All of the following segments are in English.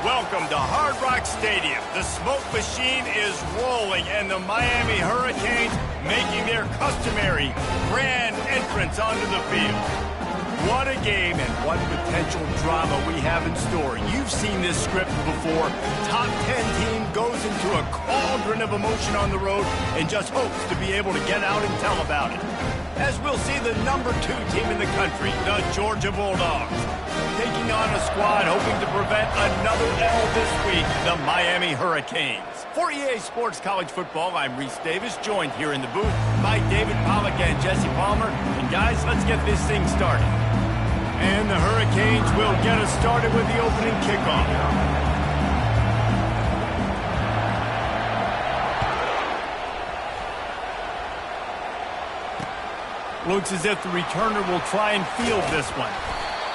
Welcome to Hard Rock Stadium. The smoke machine is rolling, and the Miami Hurricanes making their customary grand entrance onto the field. What a game and what potential drama we have in store. You've seen this script before. Top 10 team goes into a cauldron of emotion on the road and just hopes to be able to get out and tell about it. As we'll see the number 2 team in the country, the Georgia Bulldogs, taking on a squad hoping to prevent another L this week, the Miami Hurricanes. For EA Sports College Football, I'm Reese Davis, joined here in the booth by David Pollack and Jesse Palmer. And guys, let's get this thing started. And the Hurricanes will get us started with the opening kickoff. Looks as if the returner will try and field this one.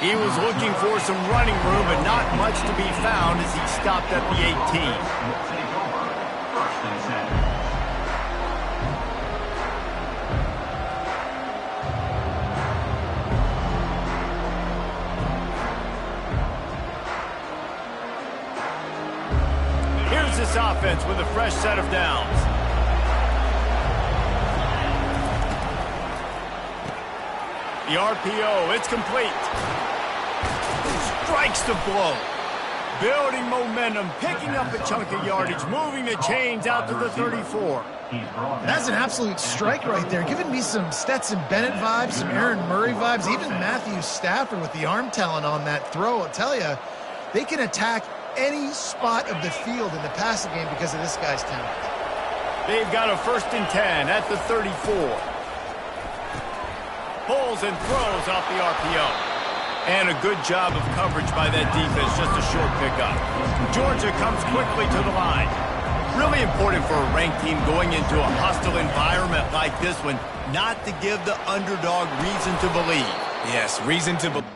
He was looking for some running room, but not much to be found as he stopped at the 18. Here's this offense with a fresh set of downs. The RPO, it's complete. Strikes the blow. Building momentum, picking up a chunk of yardage, moving the chains out to the 34. That's an absolute strike right there. Giving me some Stetson Bennett vibes, some Aaron Murray vibes, even Matthew Stafford with the arm talent on that throw. I'll tell you, they can attack any spot of the field in the passing game because of this guy's talent. They've got a 1st and 10 at the 34. Pulls and throws off the RPO. And a good job of coverage by that defense, just a short pickup. Georgia comes quickly to the line. Really important for a ranked team going into a hostile environment like this one, not to give the underdog reason to believe. Yes, reason to believe.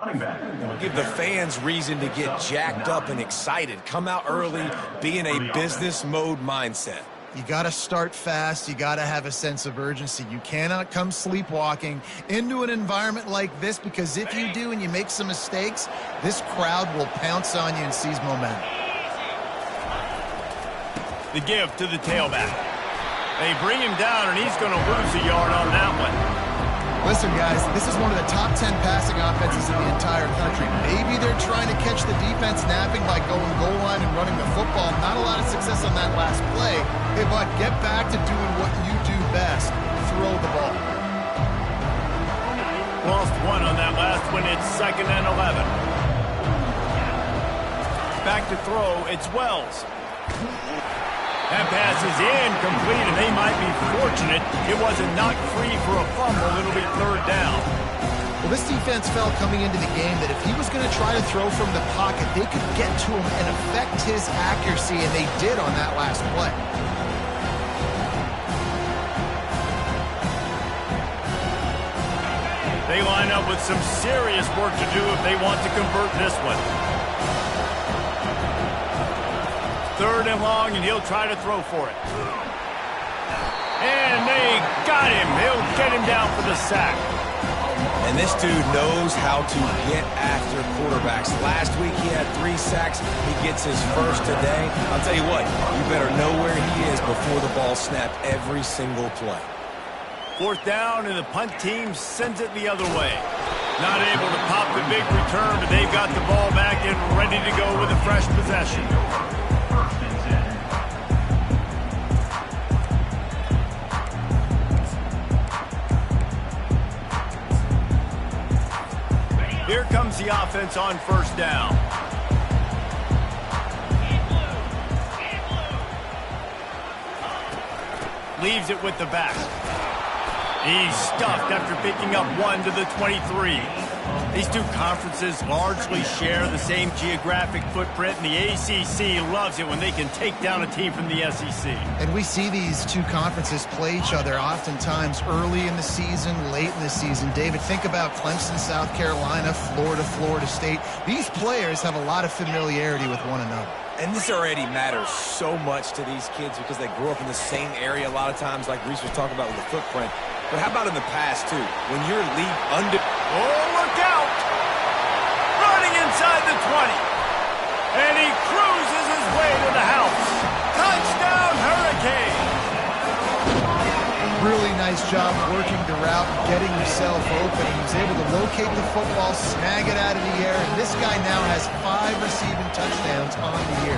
Give the fans reason to get jacked up and excited. Come out early, be in a business mode mindset. You got to start fast. You got to have a sense of urgency. You cannot come sleepwalking into an environment like this, because if you do and you make some mistakes, this crowd will pounce on you and seize momentum. The give to the tailback. They bring him down, and he's going to lose a yard on that one. Listen, guys, this is one of the top 10 passing offenses in the entire country. Maybe they're trying to catch the defense napping by going goal line and running the football. Not a lot of success on that last play. Hey, bud, get back to doing what you do best. Throw the ball. Lost one on that last one. It's 2nd and 11. Back to throw. It's Wells. That pass is incomplete, and they might be fortunate it wasn't knocked free for a fumble. It'll be 3rd down. Well, this defense felt coming into the game that if he was going to try to throw from the pocket, they could get to him and affect his accuracy, and they did on that last play. They line up with some serious work to do if they want to convert this one. 3rd and long, and he'll try to throw for it. And they got him. He'll get him down for the sack. And this dude knows how to get after quarterbacks. Last week he had 3 sacks. He gets his first today. I'll tell you what, you better know where he is before the ball snapped every single play. 4th down, and the punt team sends it the other way. Not able to pop the big return, but they've got the ball back and ready to go with a fresh possession. Here comes the offense on 1st down. Leaves it with the back. He's stuffed after picking up 1 to the 23. These two conferences largely share the same geographic footprint, and the ACC loves it when they can take down a team from the SEC. And we see these two conferences play each other oftentimes early in the season, late in the season. David, think about Clemson, South Carolina, Florida, Florida State. These players have a lot of familiarity with one another. And this already matters so much to these kids because they grew up in the same area a lot of times, like Reese was talking about with the footprint. But how about in the past, too? When you're league under... Oh, look out! Running inside the 20. And he cruises his way to the house. Touchdown, Hurricane! Really nice job working the route and getting himself open. He was able to locate the football, snag it out of the air, and this guy now has 5 receiving touchdowns on the year.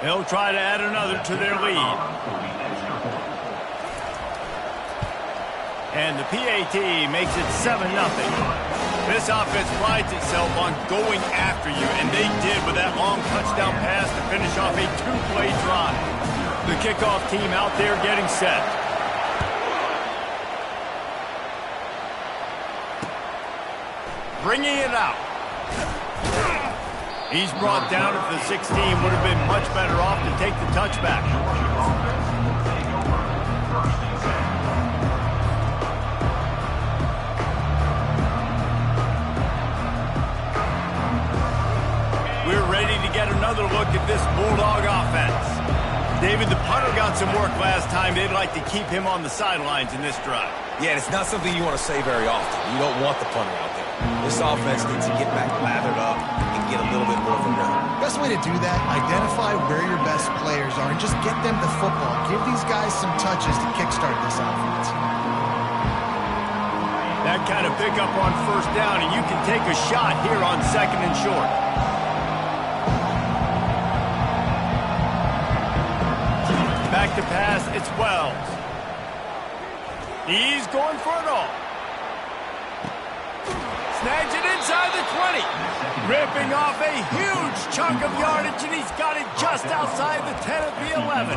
They'll try to add another to their lead. And the PAT makes it 7-0. This offense prides itself on going after you, and they did with that long touchdown pass to finish off a 2-play drive. The kickoff team out there getting set. Bringing it out. He's brought down at the 16. Would have been much better off to take the touchback. We're ready to get another look at this Bulldog offense. David, the punter got some work last time. They'd like to keep him on the sidelines in this drive. Yeah, and it's not something you want to say very often. You don't want the punter out there. This offense needs to get back lathered up and get a little bit more of a rhythm. Best way to do that, identify where your best players are and just get them the football. Give these guys some touches to kickstart this offense. That kind of pickup on 1st down, and you can take a shot here on 2nd and short. Back to pass, it's Wells. He's going for it all. Snags it inside the 20. Ripping off a huge chunk of yardage, and he's got it just outside the 10 of the 11.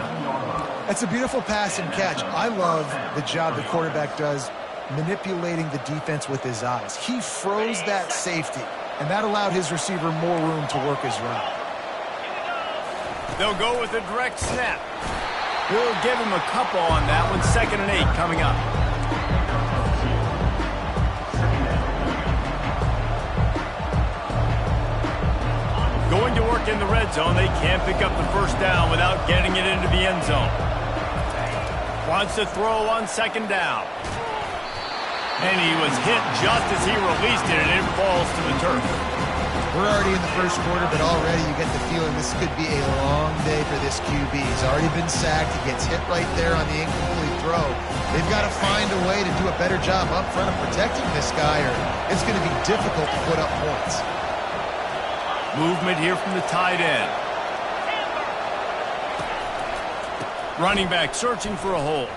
That's a beautiful pass and catch. I love the job the quarterback does manipulating the defense with his eyes. He froze that safety, and that allowed his receiver more room to work his route. They'll go with a direct snap. We'll give him a couple on that one. 2nd and 8 coming up. Going to work in the red zone. They can't pick up the first down without getting it into the end zone. Wants to throw on 2nd down. And he was hit just as he released it, and it falls to the turf. We're already in the first quarter, but already you get the feeling this could be a long day for this QB. He's already been sacked. He gets hit right there on the incomplete throw. They've got to find a way to do a better job up front of protecting this guy, or it's going to be difficult to put up points. Movement here from the tight end. Running back searching for a hole.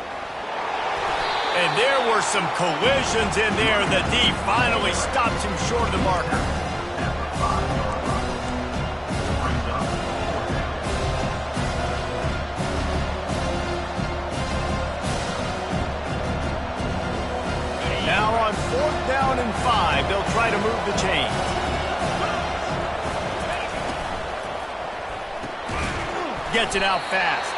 And there were some collisions in there. The D finally stops him short of the marker. Now on 4th down and 5, they'll try to move the chains. Gets it out fast.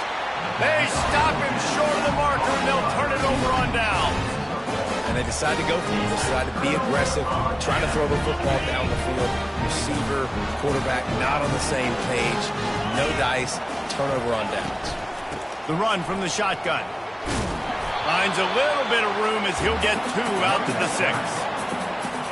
They stop him short of the marker, and they'll turn it over on down. And they decide to go for it. They decide to be aggressive, trying to throw the football down the field. Receiver, quarterback, not on the same page. No dice, turnover on downs. The run from the shotgun. Finds a little bit of room as he'll get 2 out to the 6.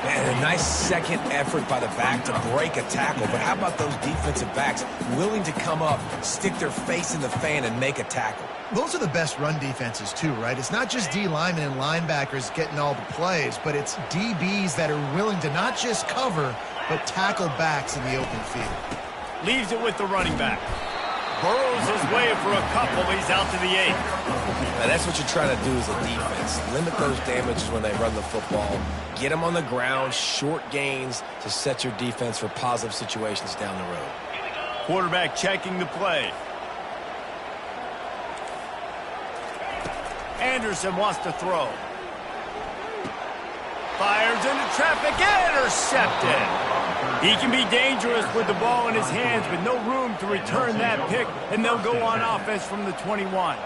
And a nice second effort by the back to break a tackle. But how about those defensive backs willing to come up, stick their face in the fan, and make a tackle? Those are the best run defenses, too, right? It's not just D linemen and linebackers getting all the plays, but it's DBs that are willing to not just cover, but tackle backs in the open field. Leaves it with the running back. Burrows his way for a couple. He's out to the 8. Now that's what you're trying to do as a defense. Limit those damages when they run the football. Get them on the ground, short gains to set your defense for positive situations down the road. Quarterback checking the play. Anderson wants to throw. Fires into traffic, intercepted. He can be dangerous with the ball in his hands, but no room to return that pick, and they'll go on offense from the 21.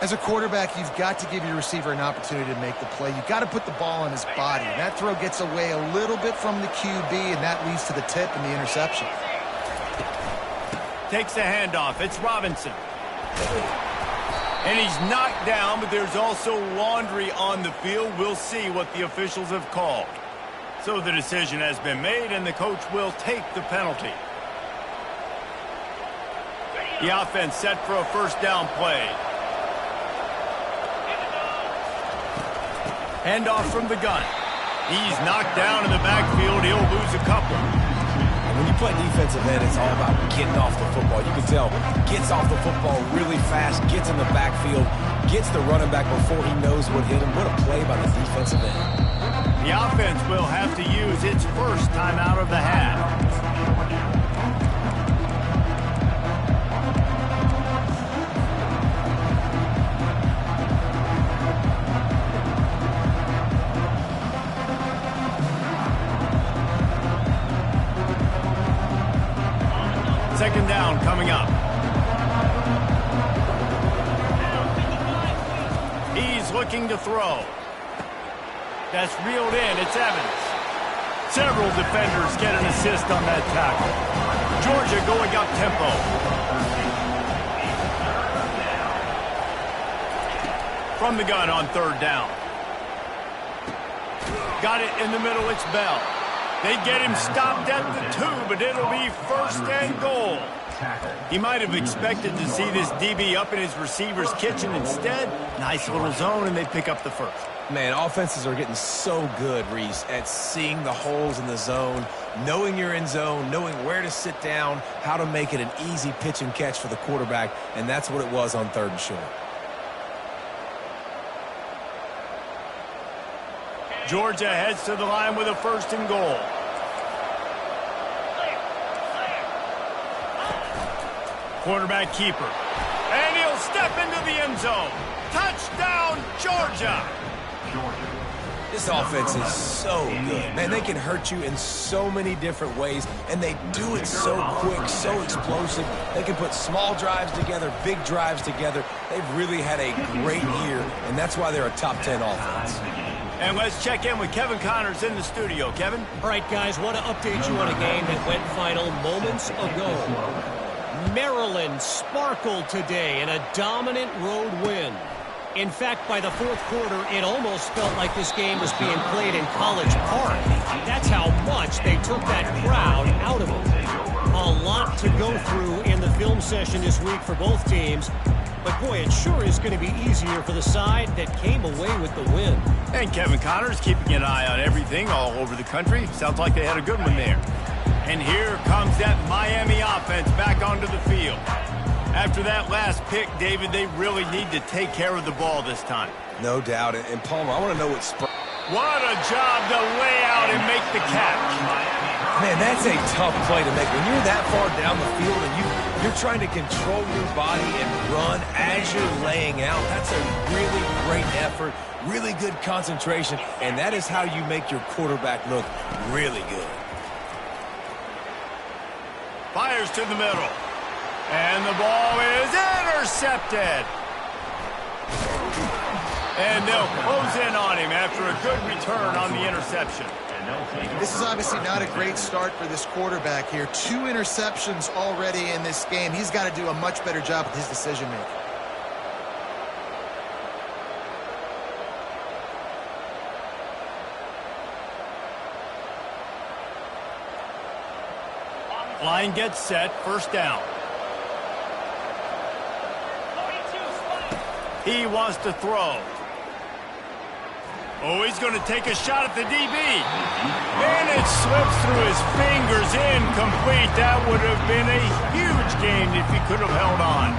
As a quarterback, you've got to give your receiver an opportunity to make the play. You've got to put the ball on his body. And that throw gets away a little bit from the QB, and that leads to the tip and the interception. Takes the handoff. It's Robinson. And he's knocked down, but there's also laundry on the field. We'll see what the officials have called. So the decision has been made, and the coach will take the penalty. The offense set for a first down play. Handoff from the gun. He's knocked down in the backfield. He'll lose a couple. And when you play defensive end, it's all about getting off the football. You can tell, gets off the football really fast, gets in the backfield, gets the running back before he knows what hit him. What a play by the defensive end. The offense will have to use its first time out of the half. Second down coming up. He's looking to throw. That's reeled in. It's Evans. Several defenders get an assist on that tackle. Georgia going up tempo. From the gun on 3rd down. Got it in the middle. It's Bell. They get him stopped at the 2, but it'll be 1st and goal. He might have expected to see this DB up in his receiver's kitchen. Instead, nice little zone, and they pick up the first. Man, offenses are getting so good, Reese, at seeing the holes in the zone, knowing you're in zone, knowing where to sit down, how to make it an easy pitch and catch for the quarterback, and that's what it was on 3rd and short. Georgia heads to the line with a 1st and goal. Quarterback keeper. And he'll step into the end zone. Touchdown, Georgia! This offense is so good. Man, they can hurt you in so many different ways, and they do it so quick, so explosive. They can put small drives together, big drives together. They've really had a great year, and that's why they're a top 10 offense. And let's check in with Kevin Connors in the studio. Kevin? All right, guys, want to update you on a game that went final moments ago. Maryland sparkled today in a dominant road win. In fact, by the fourth quarter, it almost felt like this game was being played in College Park. That's how much they took that crowd out of it. A lot to go through in the film session this week for both teams. But, boy, it sure is going to be easier for the side that came away with the win. And Kevin Connors keeping an eye on everything all over the country. Sounds like they had a good one there. And here comes that Miami offense back onto the field. After that last pick, David, they really need to take care of the ball this time. No doubt. And Palmer, I want to know what Spurs... What a job to lay out and make the catch. Man, that's a tough play to make. When you're that far down the field and you're trying to control your body and run as you're laying out, that's a really great effort, really good concentration, and that is how you make your quarterback look really good. Fires to the middle. And the ball is intercepted. And they'll close in on him after a good return on the interception. This is obviously not a great start for this quarterback here. 2 interceptions already in this game. He's got to do a much better job with his decision-making. Line gets set, first down. He wants to throw. Oh, he's going to take a shot at the DB. And it slips through his fingers, incomplete. That would have been a huge game if he could have held on.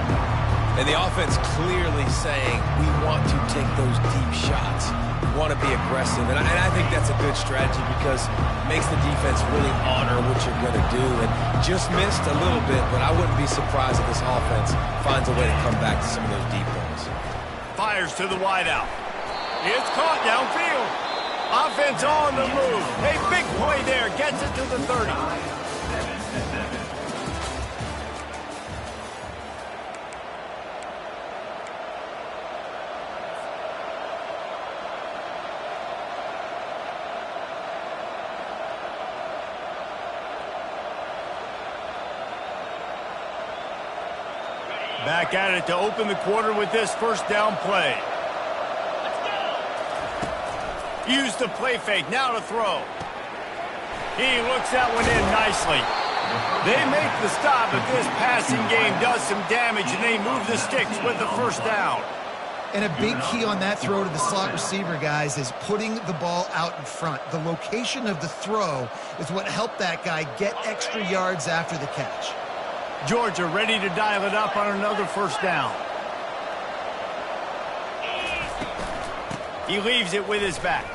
And the offense clearly saying, we want to take those deep shots. We want to be aggressive. And I think that's a good strategy because it makes the defense really honor what you're going to do. And just missed a little bit, but I wouldn't be surprised if this offense finds a way to come back to some of those deep balls. Fires to the wideout. It's caught downfield. Offense on the move. A big play there. Gets it to the 30. Back at it to open the quarter with this first down play. Use the play fake, now to throw. He looks that one in nicely. They make the stop, but this passing game does some damage, and they move the sticks with the first down. And a big key on that throw to the slot receiver, guys, is putting the ball out in front. The location of the throw is what helped that guy get extra yards after the catch. Georgia ready to dial it up on another first down. He leaves it with his back.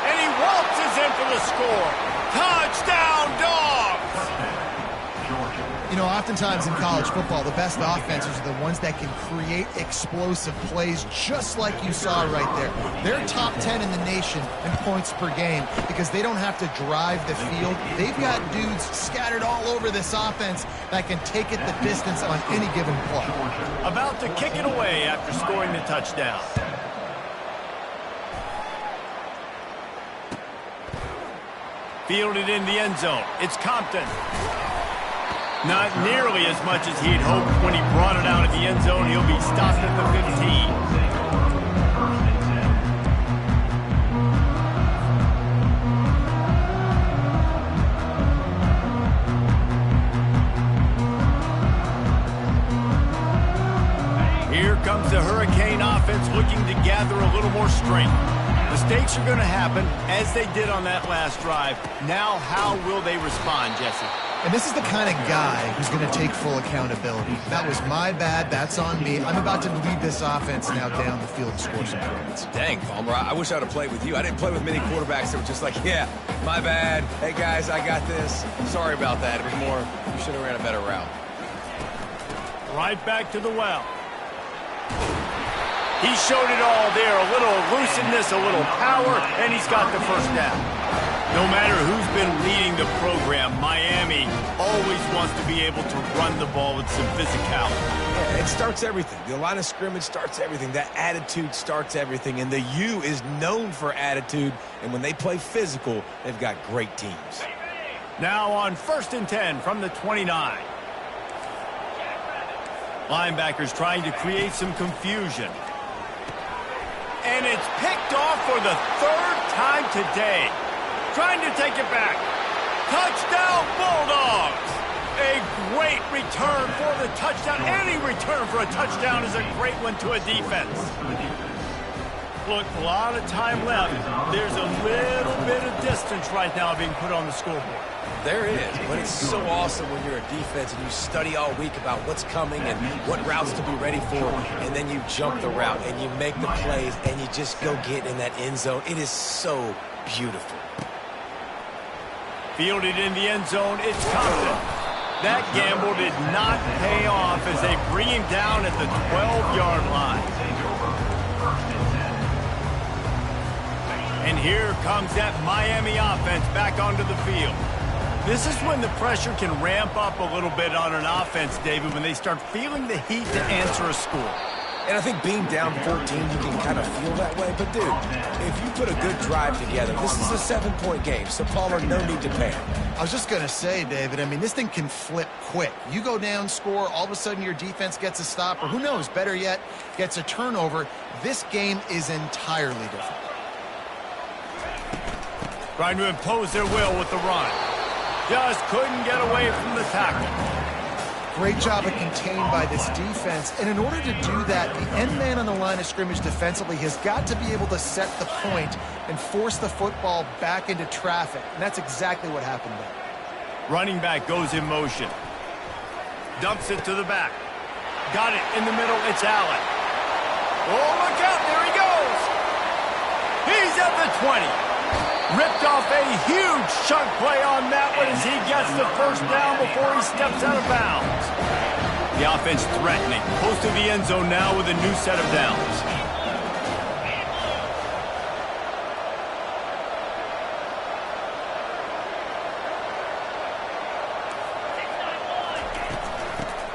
And he waltzes in for the score. Touchdown, Dogs! You know, oftentimes in college football, the best offenses are the ones that can create explosive plays, just like you saw right there. They're top 10 in the nation in points per game because they don't have to drive the field. They've got dudes scattered all over this offense that can take it the distance on any given play. About to kick it away after scoring the touchdown. Fielded in the end zone. It's Compton. Not nearly as much as he'd hoped when he brought it out of the end zone. He'll be stopped at the 15. Here comes the Hurricane offense looking to gather a little more strength. Mistakes are going to happen, as they did on that last drive. Now, how will they respond, Jesse? And this is the kind of guy who's going to take full accountability. That was my bad. That's on me. I'm about to lead this offense now down the field and score some points. Dang, Palmer, I wish I would have played with you. I didn't play with many quarterbacks that were just like, yeah, my bad. Hey, guys, I got this. Sorry about that. It was more, you should have ran a better route. Right back to the well. He showed it all there. A little elusiveness, a little power, and he's got the first down. No matter who's been leading the program, Miami always wants to be able to run the ball with some physicality. Yeah, it starts everything. The line of scrimmage starts everything. That attitude starts everything. And the U is known for attitude. And when they play physical, they've got great teams. Now on 1st and 10 from the 29. Linebackers trying to create some confusion. And it's picked off for the 3rd time today. Trying to take it back. Touchdown, Bulldogs! A great return for the touchdown. Any return for a touchdown is a great one to a defense. Look, a lot of time left. There's a little bit of distance right now being put on the scoreboard. There is, but it's so awesome when you're a defense and you study all week about what's coming and what routes to be ready for, and then you jump the route and you make the plays and you just go get in that end zone. It is so beautiful. Fielded in the end zone, it's Compton. That gamble did not pay off as they bring him down at the 12-yard line. And here comes that Miami offense back onto the field. This is when the pressure can ramp up a little bit on an offense, David, when they start feeling the heat to answer a score. And I think being down 14, you can kind of feel that way. But, dude, if you put a good drive together, this is a 7-point game. So, Palmer, no need to panic. I was just going to say, David, I mean, this thing can flip quick. You go down, score, all of a sudden your defense gets a stop, or who knows, better yet, gets a turnover. This game is entirely different. Trying to impose their will with the run. Just couldn't get away from the tackle. Great job of contained by this defense. And in order to do that, the end man on the line of scrimmage defensively has got to be able to set the point and force the football back into traffic. And that's exactly what happened there. Running back goes in motion. Dumps it to the back. Got it in the middle. It's Allen. Oh, look out. There he goes. He's at the 20. Ripped off a huge chunk play on that one as he gets the first down before he steps out of bounds. The offense threatening. Close to the end zone now with a new set of downs.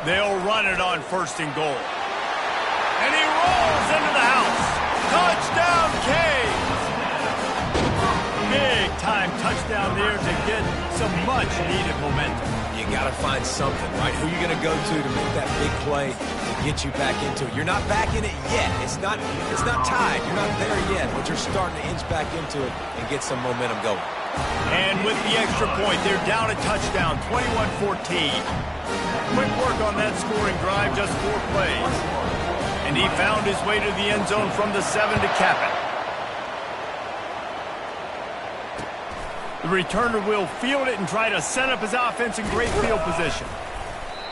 They'll run it on 1st and goal. And he rolls into the house. Touchdown, Canes! Big-time touchdown there to get some much-needed momentum. You got to find something, right? Who are you going to go to make that big play to get you back into it? You're not back in it yet. It's not tied. You're not there yet, but you're starting to inch back into it and get some momentum going. And with the extra point, they're down a touchdown, 21-14. Quick work on that scoring drive, just 4 plays. And he found his way to the end zone from the 7 to cap it. The returner will field it and try to set up his offense in great field position.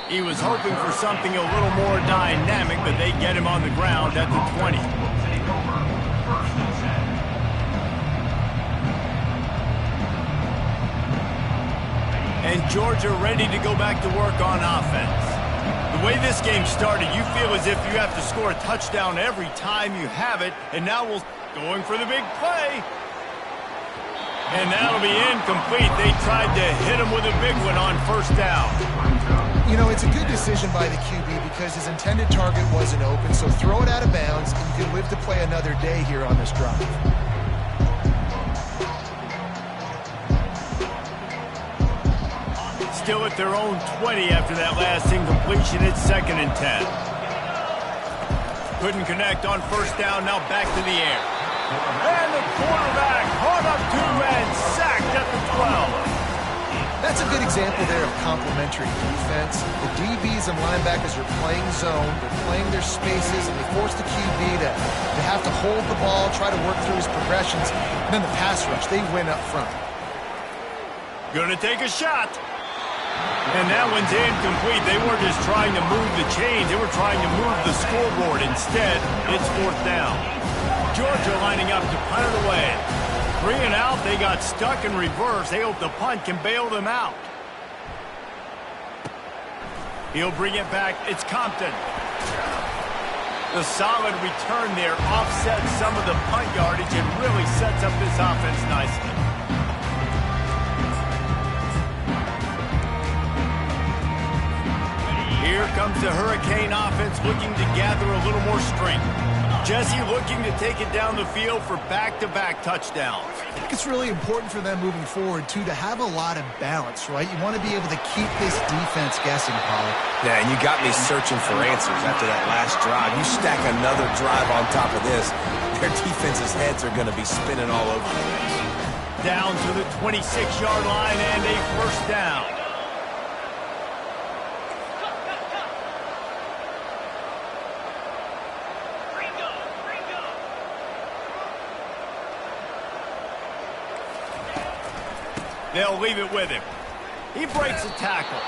He was hoping for something a little more dynamic, but they get him on the ground at the 20. And Georgia ready to go back to work on offense. The way this game started, you feel as if you have to score a touchdown every time you have it, and now we're going for the big play. And that'll be incomplete. They tried to hit him with a big one on 1st down. You know, it's a good decision by the QB because his intended target wasn't open, so throw it out of bounds, and you can live to play another day here on this drive. Still at their own 20 after that last incompletion. It's 2nd and 10. Couldn't connect on 1st down. Now back to the air. And the quarterback caught up to and sacked at the 12. That's a good example there of complementary defense. The DBs and linebackers are playing zone, they're playing their spaces, and they force the QB to have to hold the ball, try to work through his progressions, and then the pass rush, they win up front. Gonna take a shot. And that one's incomplete. They weren't just trying to move the chains, they were trying to move the scoreboard. Instead, it's 4th down. Georgia lining up to punt it away. 3 and out, they got stuck in reverse. They hope the punt can bail them out. He'll bring it back. It's Compton. The solid return there offsets some of the punt yardage and really sets up this offense nicely. Here comes the Hurricane offense looking to gather a little more strength. Jesse looking to take it down the field for back-to-back touchdowns. I think it's really important for them moving forward, too, to have a lot of balance, right? You want to be able to keep this defense guessing, Paul. Yeah, and you got me searching for answers after that last drive. You stack another drive on top of this, their defense's heads are going to be spinning all over the place. Down to the 26-yard line and a first down. They'll leave it with him. He breaks a tackle.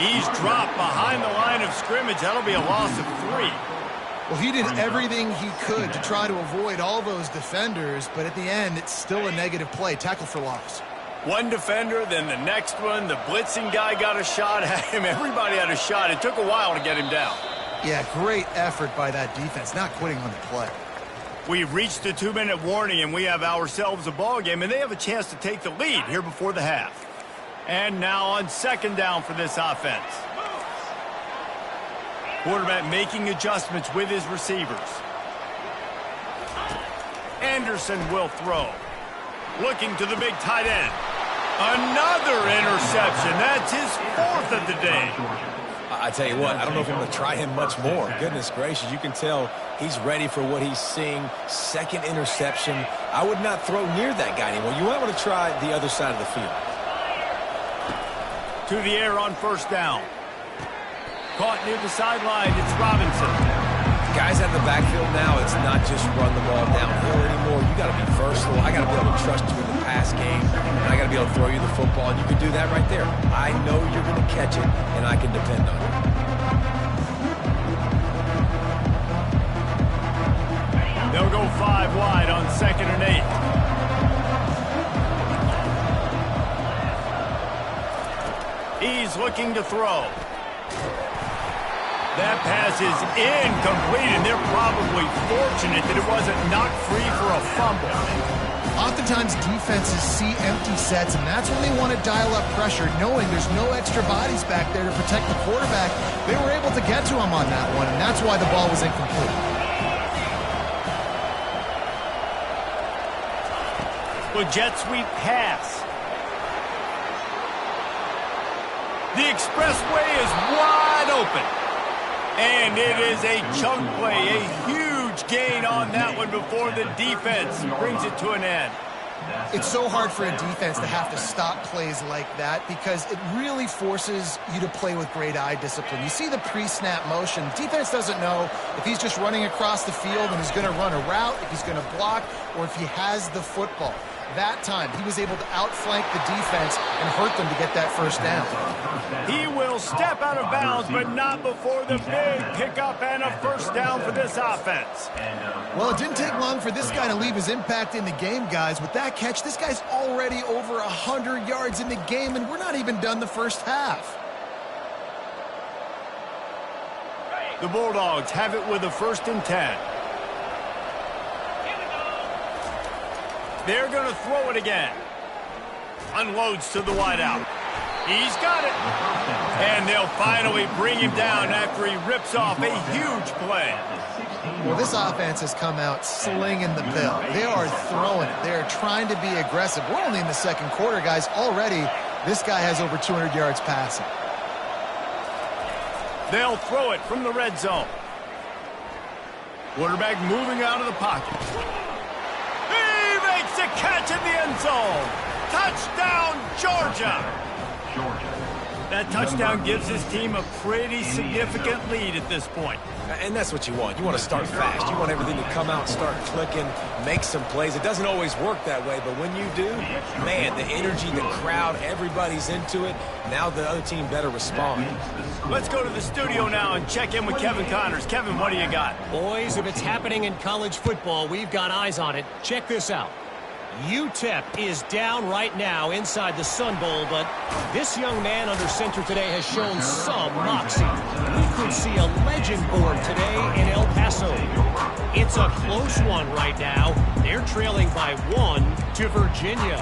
He's dropped behind the line of scrimmage. That'll be a loss of 3. Well, he did everything he could to try to avoid all those defenders, but at the end, it's still a negative play. Tackle for loss. One defender, then the next one. The blitzing guy got a shot at him. Everybody had a shot. It took a while to get him down. Yeah, great effort by that defense, not quitting on the play. We've reached the 2-minute warning, and we have ourselves a ball game, and they have a chance to take the lead here before the half. And now on second down for this offense. Quarterback making adjustments with his receivers. Anderson will throw. Looking to the big tight end. Another interception. That's his 4th of the day. I tell you what, I don't know if I'm going to try him much more. Goodness gracious, you can tell he's ready for what he's seeing. Second interception. I would not throw near that guy anymore. You might want to try the other side of the field. To the air on first down. Caught near the sideline. It's Robinson. Guys out of the backfield now, it's not just run the ball downhill anymore. You got to be versatile. I got to be able to trust you in the pass game, and I got to be able to throw you the football, and you can do that right there. I know you're going to catch it, and I can depend on it. They'll go 5 wide on 2nd and 8. He's looking to throw. That pass is incomplete, and they're probably fortunate that it wasn't knocked free for a fumble. Oftentimes, defenses see empty sets, and that's when they want to dial up pressure, knowing there's no extra bodies back there to protect the quarterback. They were able to get to him on that one, and that's why the ball was incomplete. Well, jet sweep pass. The expressway is wide open. And it is a chunk play, a huge gain on that one before the defense brings it to an end. It's so hard for a defense to have to stop plays like that because it really forces you to play with great eye discipline. You see the pre-snap motion. Defense doesn't know if he's just running across the field and he's going to run a route, if he's going to block, or if he has the football. That time, he was able to outflank the defense and hurt them to get that first down. He will step out of bounds, but not before the big pickup and a first down for this offense. Well, it didn't take long for this guy to leave his impact in the game, guys. With that catch, this guy's already over 100 yards in the game, and we're not even done the first half. The Bulldogs have it with a 1st and 10. They're going to throw it again. Unloads to the wideout. He's got it. And they'll finally bring him down after he rips off a huge play. Well, this offense has come out slinging the bill. They are throwing it. They're trying to be aggressive. We're only in the 2nd quarter, guys. Already, this guy has over 200 yards passing. They'll throw it from the red zone. Quarterback moving out of the pocket. Makes a catch in the end zone. Touchdown, Georgia. That touchdown gives his team a pretty significant lead at this point. And that's what you want. You want to start fast. You want everything to come out, start clicking, make some plays. It doesn't always work that way, but when you do, man, the energy, the crowd, everybody's into it. Now the other team better respond. Let's go to the studio now and check in with Kevin Connors. Kevin, what do you got? Boys, if it's happening in college football, we've got eyes on it. Check this out. UTEP is down right now inside the Sun Bowl, but this young man under center today has shown some moxie. We could see a legend born today in El Paso. It's a close one right now. They're trailing by 1 to Virginia.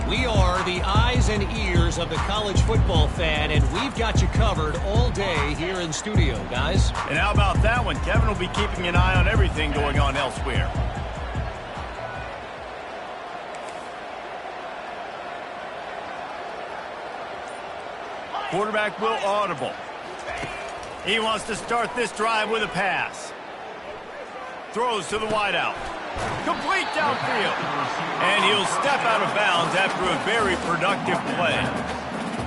We are the eyes and ears of the college football fan, and we've got you covered all day here in studio, guys. And how about that one? Kevin will be keeping an eye on everything going on elsewhere. Quarterback will audible. He wants to start this drive with a pass. Throws to the wideout. Complete downfield. And he'll step out of bounds after a very productive play.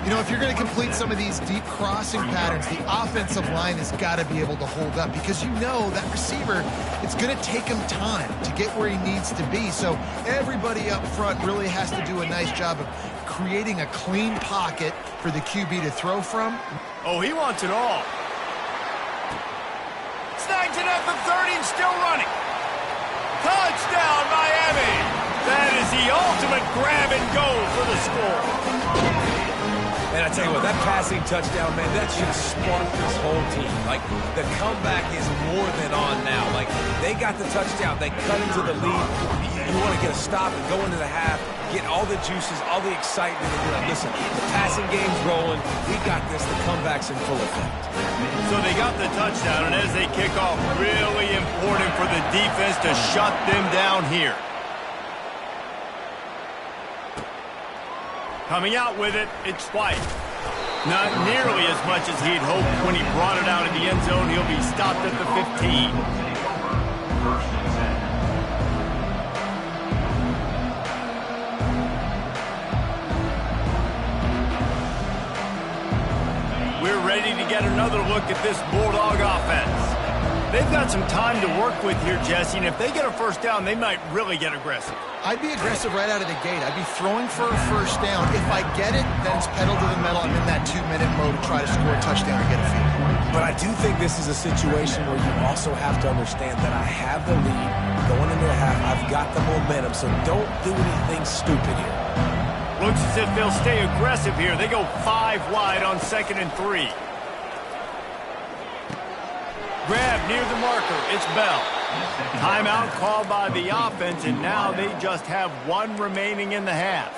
You know, if you're going to complete some of these deep crossing patterns, the offensive line has got to be able to hold up because you know that receiver, it's going to take him time to get where he needs to be. So everybody up front really has to do a nice job of creating a clean pocket for the QB to throw from. Oh, he wants it all. Snags it at the 30 and still running. Touchdown, Miami! That is the ultimate grab and go for the score. And I tell you what, that passing touchdown, man, that should spark this whole team. Like, the comeback is more than on now. Like, they got the touchdown. They cut into the lead. You want to get a stop and go into the half, get all the juices, all the excitement, and be like, listen, the passing game's rolling. We got this. The comeback's in full effect. So they got the touchdown, and as they kick off, really important for the defense to shut them down here. Coming out with it, it's White. Not nearly as much as he'd hoped when he brought it out of the end zone. He'll be stopped at the 15. We're ready to get another look at this Bulldog offense. They've got some time to work with here, Jesse, and if they get a first down, they might really get aggressive. I'd be aggressive right out of the gate. I'd be throwing for a first down. If I get it, then it's pedal to the metal. I'm in that 2-minute mode to try to score a touchdown or get a field goal. But I do think this is a situation where you also have to understand that I have the lead going into the half. I've got the momentum, so don't do anything stupid here. Looks as if they'll stay aggressive here. They go 5 wide on 2nd and 3. Grab near the marker. It's Bell. Timeout called by the offense, and now they just have 1 remaining in the half.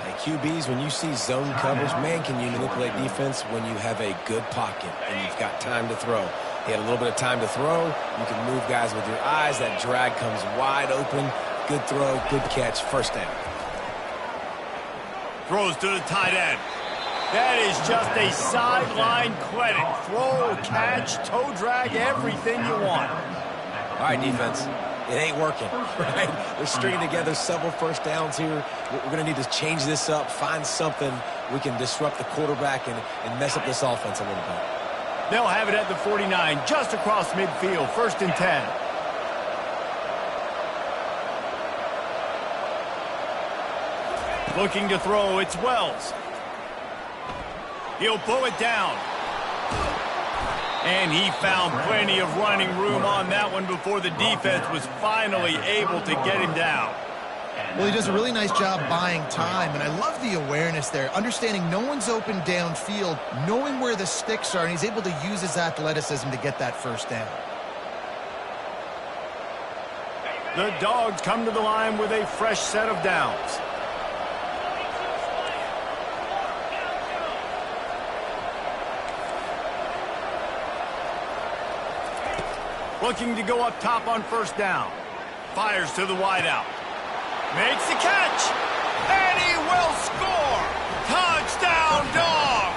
Hey, QBs, when you see zone coverage, man, can you manipulate defense when you have a good pocket and you've got time to throw. He had a little bit of time to throw. You can move guys with your eyes. That drag comes wide open. Good throw, good catch, first down. Throws to the tight end. That is just a sideline credit. Throw, catch, toe drag, everything you want. All right, defense. It ain't working, right? We're stringing together several first downs here. We're going to need to change this up, find something we can disrupt the quarterback and mess up this offense a little bit. They'll have it at the 49, just across midfield, 1st and 10. Looking to throw, it's Wells. He'll pull it down. And he found plenty of running room on that one before the defense was finally able to get him down. Well, he does a really nice job buying time, and I love the awareness there, understanding no one's open downfield, knowing where the sticks are, and he's able to use his athleticism to get that first down. The Dogs come to the line with a fresh set of downs. Looking to go up top on 1st down. Fires to the wideout. Makes the catch. And he will score. Touchdown, Dogs.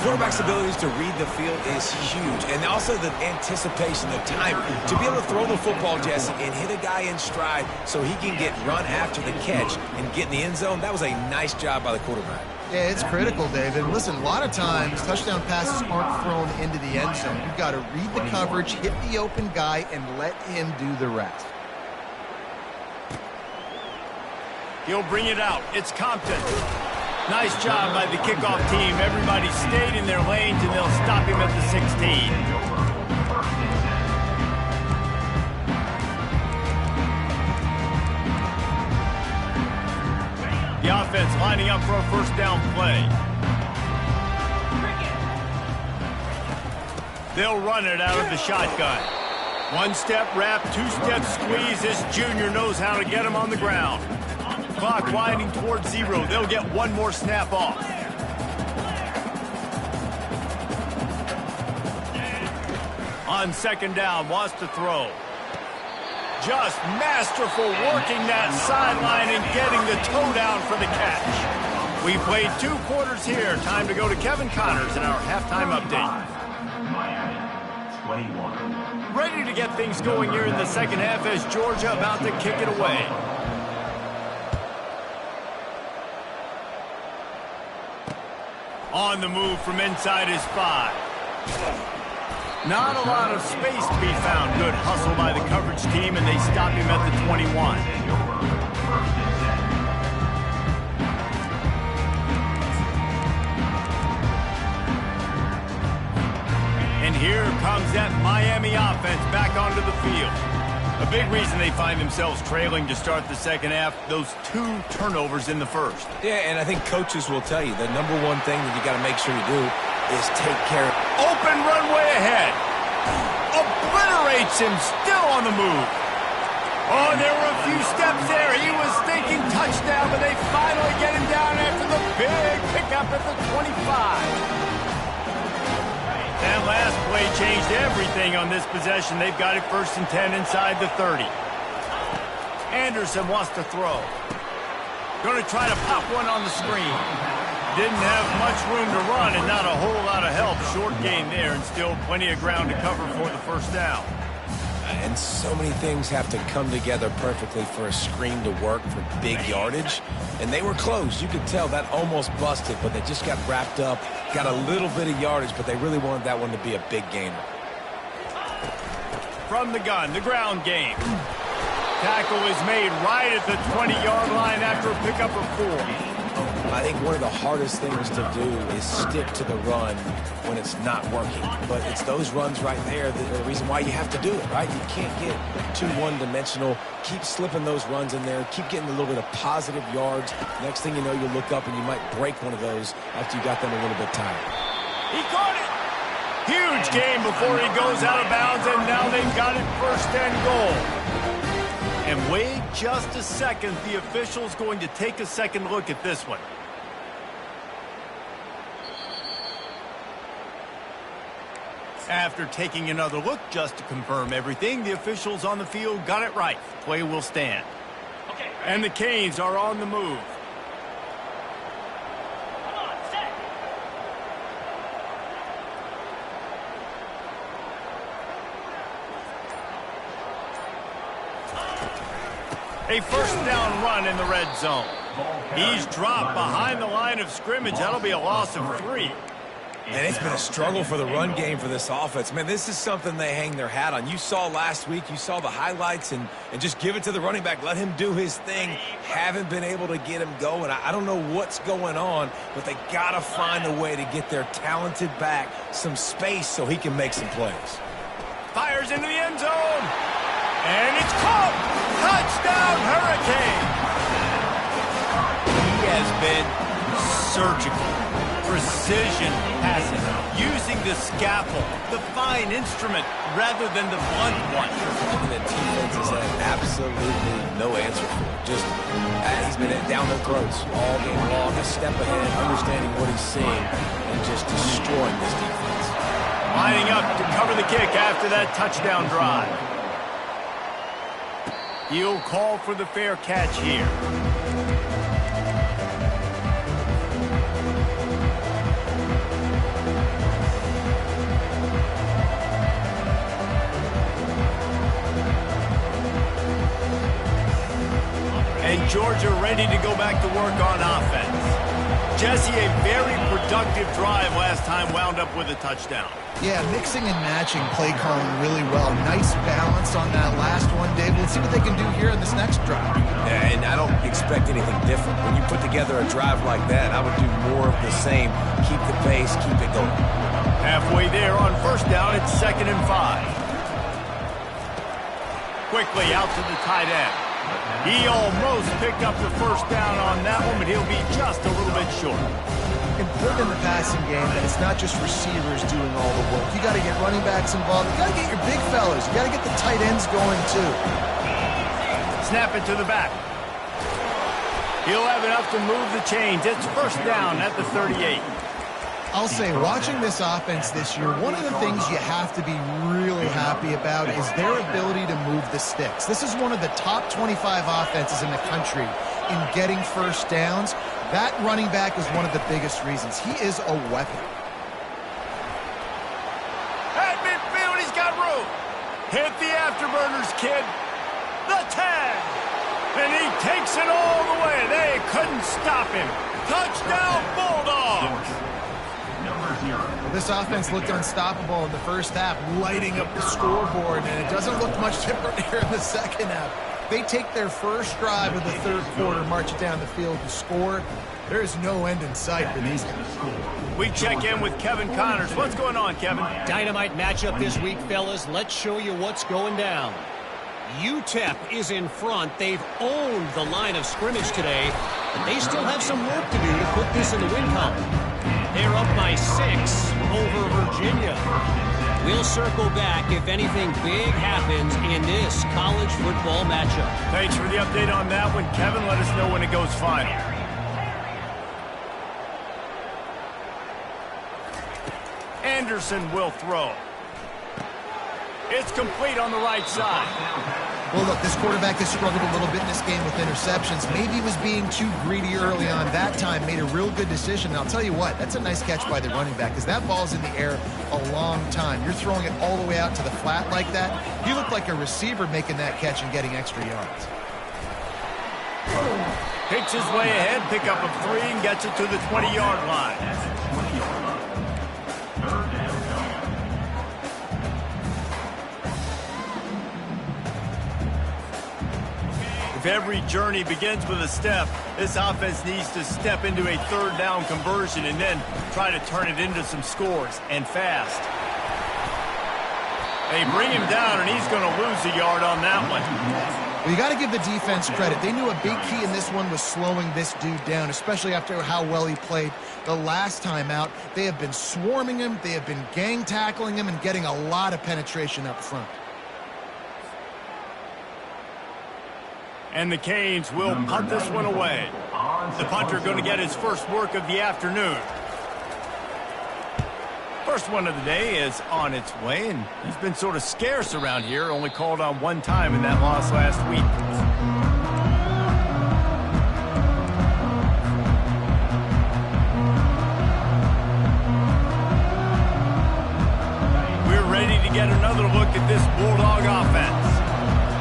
Quarterback's abilities to read the field is huge. And also the anticipation, the time. To be able to throw the football, Jesse, and hit a guy in stride so he can get run after the catch and get in the end zone, that was a nice job by the quarterback. Yeah, it's critical, David. Listen, a lot of times touchdown passes aren't thrown into the end zone. You've got to read the coverage, hit the open guy, and let him do the rest. He'll bring it out. It's Compton. Nice job by the kickoff team. Everybody stayed in their lanes, and they'll stop him at the 16. The offense lining up for a first down play. They'll run it out of the shotgun. One-step wrap, two-step squeeze. This junior knows how to get him on the ground. Clock winding towards 0. They'll get one more snap off. On second down, wants to throw. Just masterful working that sideline and getting the toe down for the catch. We played 2 quarters here. Time to go to Kevin Connors in our halftime update. Ready to get things going here in the second half as Georgia about to kick it away. On the move from inside his 5. Not a lot of space to be found. Good hustle by the coverage team, and they stop him at the 21. And here comes that Miami offense back onto the field. A big reason they find themselves trailing to start the second half, those 2 turnovers in the first. Yeah, and I think coaches will tell you the number one thing that you got to make sure you do is take care of. Open runway ahead. Obliterates him, still on the move. Oh, there were a few steps there. He was thinking touchdown, but they finally get him down after the big pickup at the 25. That last play changed everything on this possession. They've got it 1st and 10 inside the 30. Anderson wants to throw. Going to try to pop one on the screen. Didn't have much room to run and not a whole lot of help. Short gain there and still plenty of ground to cover for the first down. And so many things have to come together perfectly for a screen to work for big yardage. And they were close. You could tell that almost busted, but they just got wrapped up, got a little bit of yardage, but they really wanted that one to be a big gainer. From the gun, the ground game. Tackle is made right at the 20-yard line after a pickup of 4. I think one of the hardest things to do is stick to the run when it's not working. But it's those runs right there that are the reason why you have to do it, right? You can't get too one-dimensional. Keep slipping those runs in there. Keep getting a little bit of positive yards. Next thing you know, you look up and you might break one of those after you got them a little bit tired. He caught it. Huge game before he goes out of bounds, and now they've got it 1st and goal. And wait just a second. The official's going to take a second look at this one. After taking another look just to confirm everything, the officials on the field got it right. Play will stand. Okay. And the Canes are on the move. Come on, set. A 1st down run in the red zone. He's dropped behind the line of scrimmage. That'll be a loss of 3. And it's been a struggle for the run game for this offense. Man, this is something they hang their hat on. You saw last week, you saw the highlights, and just give it to the running back. Let him do his thing. Haven't been able to get him going. I don't know what's going on, but they got to find a way to get their talented back some space so he can make some plays. Fires into the end zone. And it's caught. Touchdown, Hurricane. He has been surgical. Precision passing, using the scalpel, the fine instrument, rather than the blunt one. And the defense has had absolutely no answer for it. Just, he's been down their throats all game long, a step ahead, understanding what he's seeing, and just destroying this defense. Lining up to cover the kick after that touchdown drive. He'll call for the fair catch here. And Georgia ready to go back to work on offense. Jesse, a very productive drive last time, wound up with a touchdown. Yeah, mixing and matching play calling really well. Nice balance on that last one, Dave. Let's see what they can do here in this next drive. Yeah, and I don't expect anything different. When you put together a drive like that, I would do more of the same. Keep the pace, keep it going. Halfway there on 1st down, it's 2nd and 5. Quickly out to the tight end. He almost picked up the 1st down on that one, but he'll be just a little bit short. important in the passing game that it's not just receivers doing all the work. You got to get running backs involved. You got to get your big fellas. You got to get the tight ends going too. Snap it to the back. He'll have enough to move the chains. It's first down at the 38. I'll say, watching this offense this year, one of the things you have to be really happy about is their ability to move the sticks. This is one of the top 25 offenses in the country in getting first downs. That running back is one of the biggest reasons. He is a weapon. At midfield, he's got room. Hit the afterburners, kid. The tag. And he takes it all the way. They couldn't stop him. Touchdown, Bulldogs. Well, this offense looked unstoppable in the first half, lighting up the scoreboard, and it doesn't look much different here in the second half. They take their first drive of the third quarter, march it down the field to score. There is no end in sight for these guys. We check in with Kevin Connors. What's going on, Kevin? Dynamite matchup this week, fellas. Let's show you what's going down. UTEP is in front. They've owned the line of scrimmage today, but they still have some work to do to put this in the win column. They're up by 6 over Virginia. We'll circle back if anything big happens in this college football matchup. Thanks for the update on that one, Kevin. Let us know when it goes final. Anderson will throw. It's complete on the right side. Well, look, this quarterback has struggled a little bit in this game with interceptions. Maybe he was being too greedy early on. That time made a real good decision. And I'll tell you what, that's a nice catch by the running back because that ball's in the air a long time. You're throwing it all the way out to the flat like that. He looked like a receiver making that catch and getting extra yards. Picks his way ahead, pick up of 3, and gets it to the 20-yard line. If every journey begins with a step, this offense needs to step into a third down conversion and then try to turn it into some scores, and fast. They bring him down, and he's going to lose a yard on that one. Well, you got to give the defense credit. They knew a big key in this one was slowing this dude down, especially after how well he played the last time out. They have been swarming him. They have been gang tackling him and getting a lot of penetration up front. And the Canes will punt this one away. The punter going to get his first work of the afternoon. First one of the day is on its way, and he's been sort of scarce around here, only called on one time in that loss last week. We're ready to get another look at this Bulldog offense.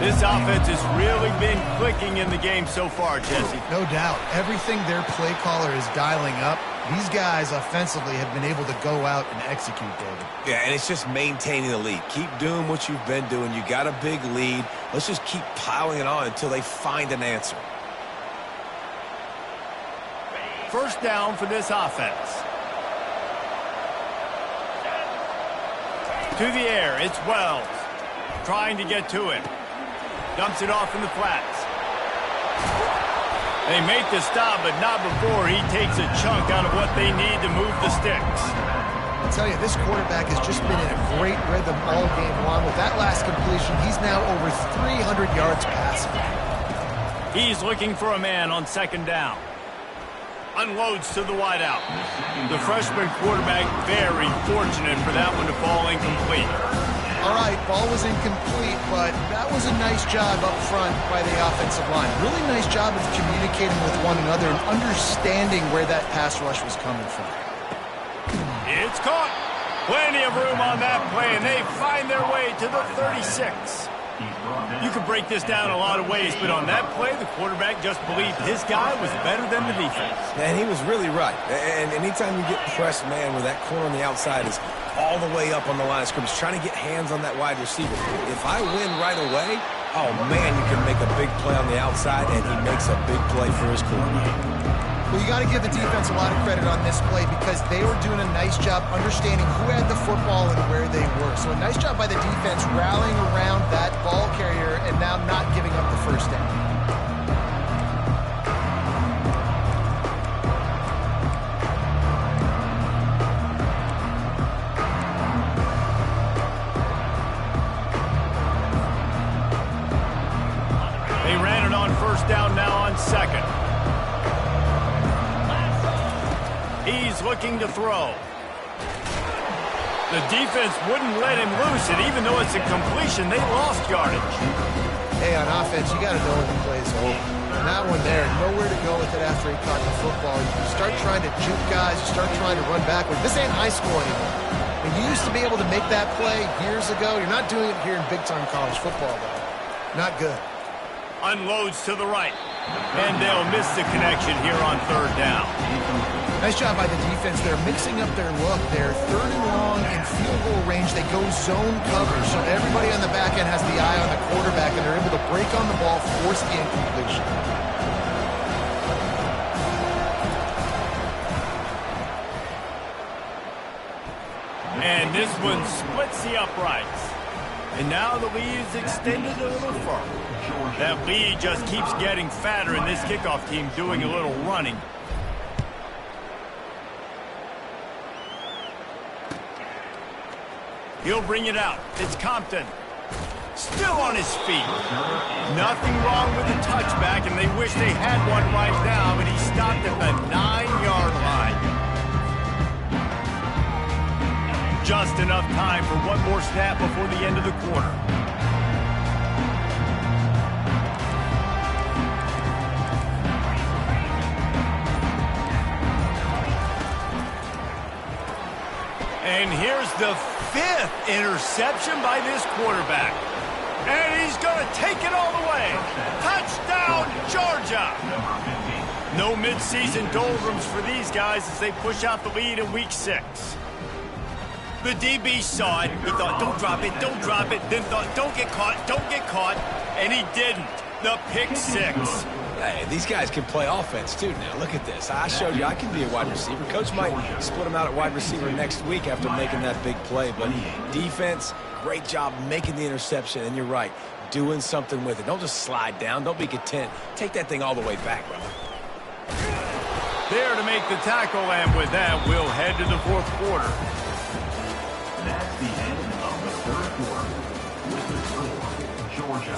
This offense has really been clicking in the game so far, Jesse. No doubt. Everything their play caller is dialing up, these guys offensively have been able to go out and execute, David. Yeah, and it's just maintaining the lead. Keep doing what you've been doing. You got a big lead. Let's just keep piling it on until they find an answer. First down for this offense. To the air, it's Wells. Trying to get to it. Dumps it off in the flats. They make the stop, but not before he takes a chunk out of what they need to move the sticks. I'll tell you, this quarterback has just been in a great rhythm all game long. With that last completion, he's now over 300 yards passing. He's looking for a man on second down. Unloads to the wideout. The freshman quarterback very fortunate for that one to fall incomplete. All right, ball was incomplete, but that was a nice job up front by the offensive line. Really nice job of communicating with one another and understanding where that pass rush was coming from. It's caught. Plenty of room on that play, and they find their way to the 36. You could break this down a lot of ways, but on that play, the quarterback just believed his guy was better than the defense. And he was really right. And anytime you get pressed, man, where that corner on the outside is all the way up on the line of scrimmage, trying to get hands on that wide receiver. If I win right away, oh, man, you can make a big play on the outside, and he makes a big play for his quarterback. Well, you got to give the defense a lot of credit on this play because they were doing a nice job understanding who had the football and where they were. So a nice job by the defense rallying around that ball carrier and now not giving up the first down. He's looking to throw. The defense wouldn't let him loose, and even though it's a completion, they lost yardage. Hey, on offense, you got to know when the play's over. That one there, nowhere to go with it after he caught the football. You start trying to juke guys, you start trying to run backwards. This ain't high school anymore. And you used to be able to make that play years ago. You're not doing it here in big-time college football, though. Not good. Unloads to the right. And they'll miss the connection here on third down. Nice job by the defense. They're mixing up their look. They're third and long in field goal range. They go zone coverage. So everybody on the back end has the eye on the quarterback, and they're able to break on the ball, force the incompletion. And this one splits the uprights. And now the lead is extended a little further. That lead just keeps getting fatter, and this kickoff team doing a little running. He'll bring it out. It's Compton. Still on his feet. Nothing wrong with the touchback, and they wish they had one right now, but he stopped at the 9-yard line. Just enough time for one more snap before the end of the quarter. And here's the 5th interception by this quarterback. And he's going to take it all the way. Touchdown, Georgia! No midseason doldrums for these guys as they push out the lead in week 6. The DB saw it. He thought, don't drop it, don't drop it. Then thought, don't get caught. And he didn't. The pick 6. Hey, these guys can play offense, too, now. Look at this. I showed you I can be a wide receiver. Coach might split him out at wide receiver next week after making that big play. But defense, great job making the interception. And you're right, doing something with it. Don't just slide down. Don't be content. Take that thing all the way back, brother. There to make the tackle, and with that, we'll head to the 4th quarter. That's the end of the 3rd quarter. With the score, Georgia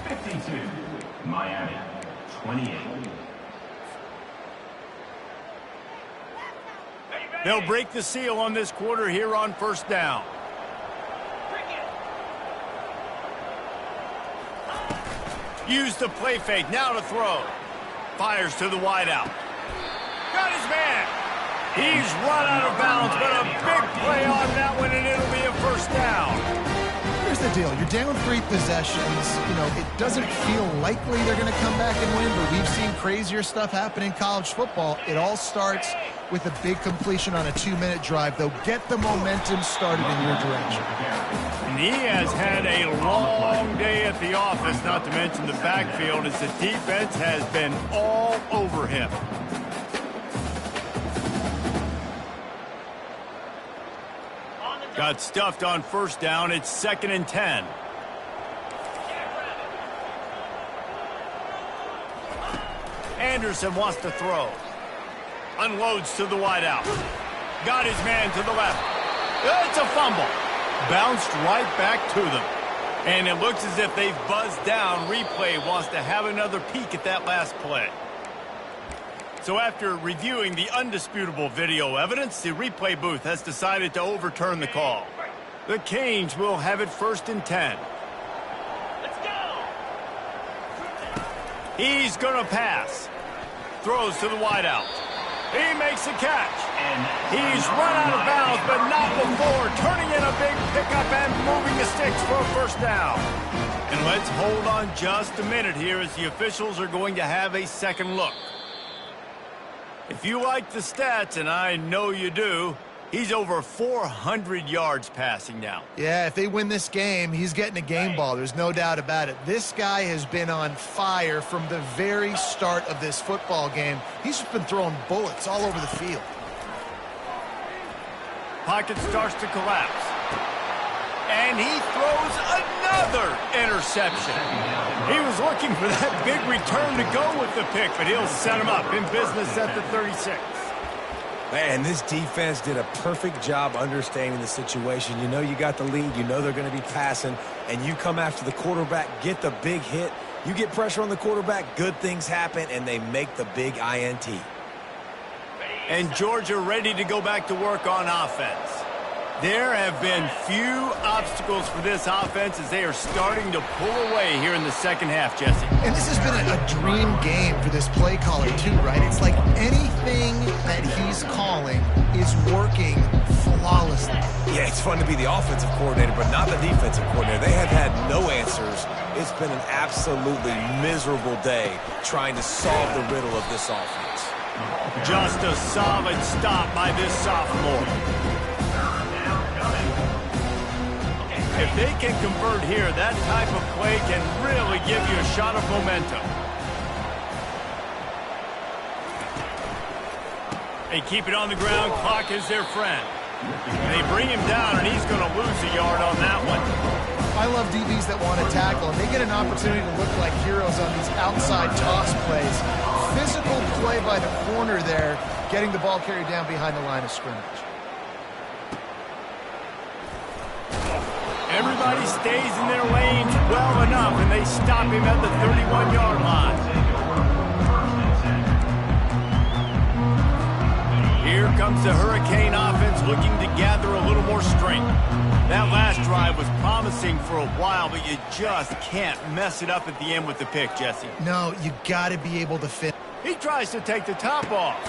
52, Miami 28. They'll break the seal on this quarter here on 1st down. Use the play fake, now to throw. Fires to the wideout. Got his man. He's run out of bounds, but a big play on that one, and it'll be a 1st down. Here's the deal. You're down 3 possessions. You know, it doesn't feel likely they're going to come back and win, but we've seen crazier stuff happen in college football. It all starts with a big completion on a 2-minute drive. They'll get the momentum started in your direction. And he has had a long day at the office, not to mention the backfield, as the defense has been all over him. Got stuffed on 1st down. It's 2nd and 10. Anderson wants to throw. Unloads to the wideout. Got his man to the left. It's a fumble. Bounced right back to them. And it looks as if they've buzzed down. Replay wants to have another peek at that last play. So after reviewing the undisputable video evidence, the replay booth has decided to overturn the call. The Canes will have it 1st and 10. Let's go! He's going to pass. Throws to the wideout. He makes a catch. He's run out of bounds, but not before turning in a big pickup and moving the sticks for a 1st down. And let's hold on just a minute here as the officials are going to have a second look. If you like the stats, and I know you do, he's over 400 yards passing now. Yeah, if they win this game, he's getting a game ball. There's no doubt about it. This guy has been on fire from the very start of this football game. He's just been throwing bullets all over the field. Pocket starts to collapse. And he throws another interception. He was looking for that big return to go with the pick, but he'll set him up in business at the 36. Man, this defense did a perfect job understanding the situation. You know you got the lead. You know they're going to be passing. And you come after the quarterback, get the big hit. You get pressure on the quarterback, good things happen, and they make the big INT. And Georgia ready to go back to work on offense. There have been few obstacles for this offense as they are starting to pull away here in the second half, Jesse. And this has been a dream game for this play caller too, right? It's like anything that he's calling is working flawlessly. Yeah, it's fun to be the offensive coordinator, but not the defensive coordinator. They have had no answers. It's been an absolutely miserable day trying to solve the riddle of this offense. Just a solid stop by this sophomore. If they can convert here, that type of play can really give you a shot of momentum. They keep it on the ground. Clock is their friend. They bring him down, and he's going to lose a yard on that one. I love DBs that want to tackle, and they get an opportunity to look like heroes on these outside toss plays. Physical play by the corner there, getting the ball carried down behind the line of scrimmage. Everybody stays in their lanes well enough, and they stop him at the 31-yard line. Here comes the Hurricane offense looking to gather a little more strength. That last drive was promising for a while, but you just can't mess it up at the end with the pick, Jesse. No, you got to be able to fit. He tries to take the top off.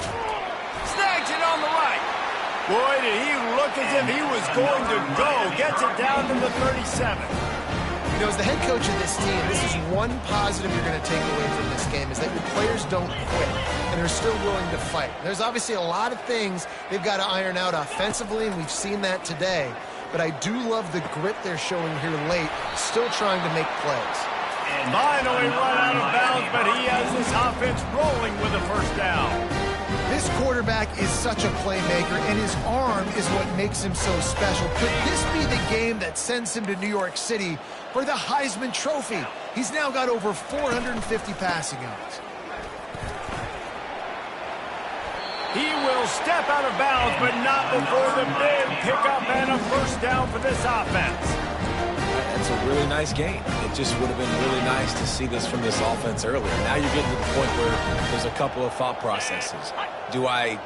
Snags it on the right. Boy, did he look as if he was going to go. Gets it down to the 37. You know, as the head coach of this team, this is one positive you're going to take away from this game, is that your players don't quit, and they're still willing to fight. There's obviously a lot of things they've got to iron out offensively, and we've seen that today. But I do love the grit they're showing here late, still trying to make plays. And finally run out of bounds, but he has this offense rolling with a first down. This quarterback is such a playmaker, and his arm is what makes him so special. Could this be the game that sends him to New York City for the Heisman Trophy? He's now got over 450 passing yards. He will step out of bounds, but not before the big pickup and a first down for this offense. That's a really nice game. It just would have been really nice to see this from this offense earlier. Now you're getting to the point where there's a couple of thought processes. Do I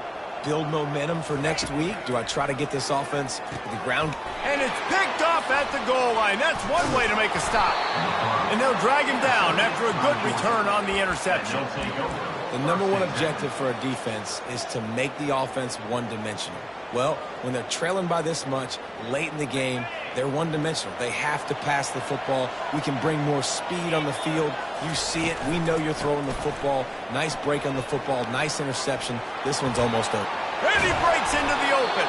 build momentum for next week? Do I try to get this offense to the ground? And it's picked off at the goal line. That's one way to make a stop. And they'll drag him down after a good return on the interception. The number one objective for a defense is to make the offense one-dimensional. Well, when they're trailing by this much late in the game, they're one-dimensional. They have to pass the football. We can bring more speed on the field. You see it. We know you're throwing the football. Nice break on the football. Nice interception. This one's almost open. And he breaks into the open.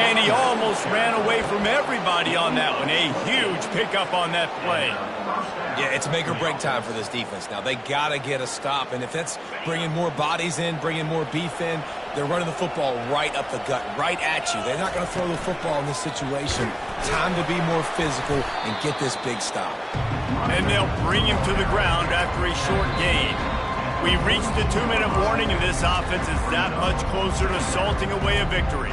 And he almost ran away from everybody on that one. A huge pickup on that play. Yeah, it's make or break time for this defense now. They got to get a stop, and if that's bringing more bodies in, bringing more beef in, they're running the football right up the gut, right at you. They're not going to throw the football in this situation. Time to be more physical and get this big stop. And they'll bring him to the ground after a short gain. We reached the 2-minute warning, and this offense is that much closer to salting away a victory.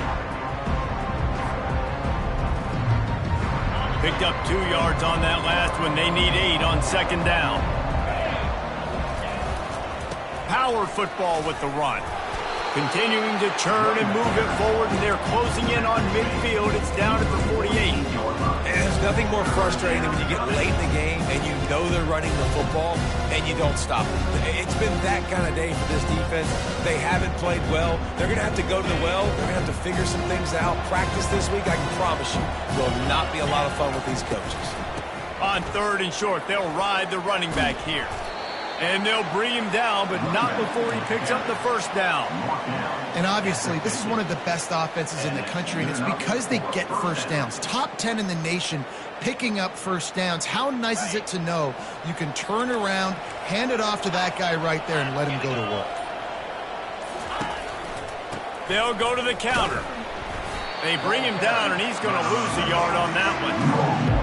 Picked up 2 yards on that last one. They need 8 on second down. Power football with the run. Continuing to churn and move it forward, and they're closing in on midfield. It's down at the 48. And there's nothing more frustrating than when you get late in the game and you know they're running the football and you don't stop them. It's been that kind of day for this defense. They haven't played well. They're going to have to go to the well. They're going to have to figure some things out. Practice this week, I can promise you, will not be a lot of fun with these coaches. On 3rd and short, they'll ride the running back here. And they'll bring him down, but not before he picks up the first down. And obviously, this is one of the best offenses in the country, and it's because they get first downs. Top 10 in the nation picking up first downs. How nice is it to know you can turn around, hand it off to that guy right there, and let him go to work? They'll go to the counter. They bring him down, and he's going to lose a yard on that one.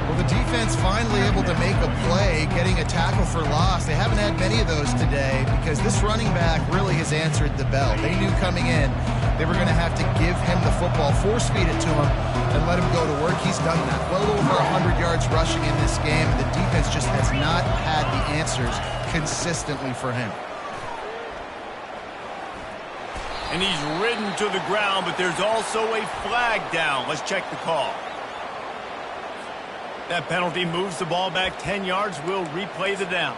Well, the defense finally able to make a play, getting a tackle for loss. They haven't had many of those today because this running back really has answered the bell. They knew coming in they were going to have to give him the football, force feed it to him, and let him go to work. He's done that. Well over 100 yards rushing in this game, and the defense just has not had the answers consistently for him. And he's ridden to the ground, but there's also a flag down. Let's check the call. That penalty moves the ball back 10 yards. We'll replay the down.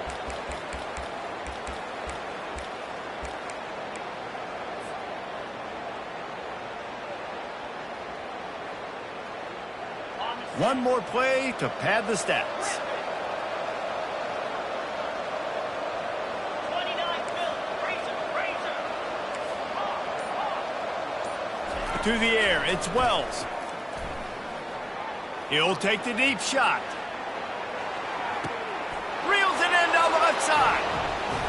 One more play to pad the stats. To the air, it's Wells. He'll take the deep shot. Reels it in down the left side.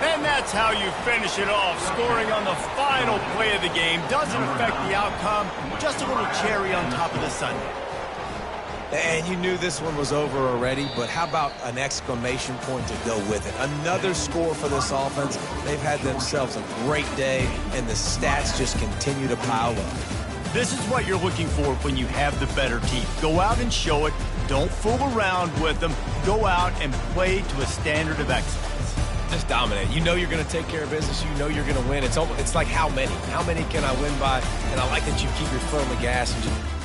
And that's how you finish it off. Scoring on the final play of the game doesn't affect the outcome. Just a little cherry on top of the sundae. And you knew this one was over already, but how about an exclamation point to go with it? Another score for this offense. They've had themselves a great day, and the stats just continue to pile up. This is what you're looking for when you have the better team. Go out and show it. Don't fool around with them. Go out and play to a standard of excellence. Just dominate. You know you're going to take care of business. You know you're going to win. It's like how many? How many can I win by? And I like that you keep your foot on the gas and just...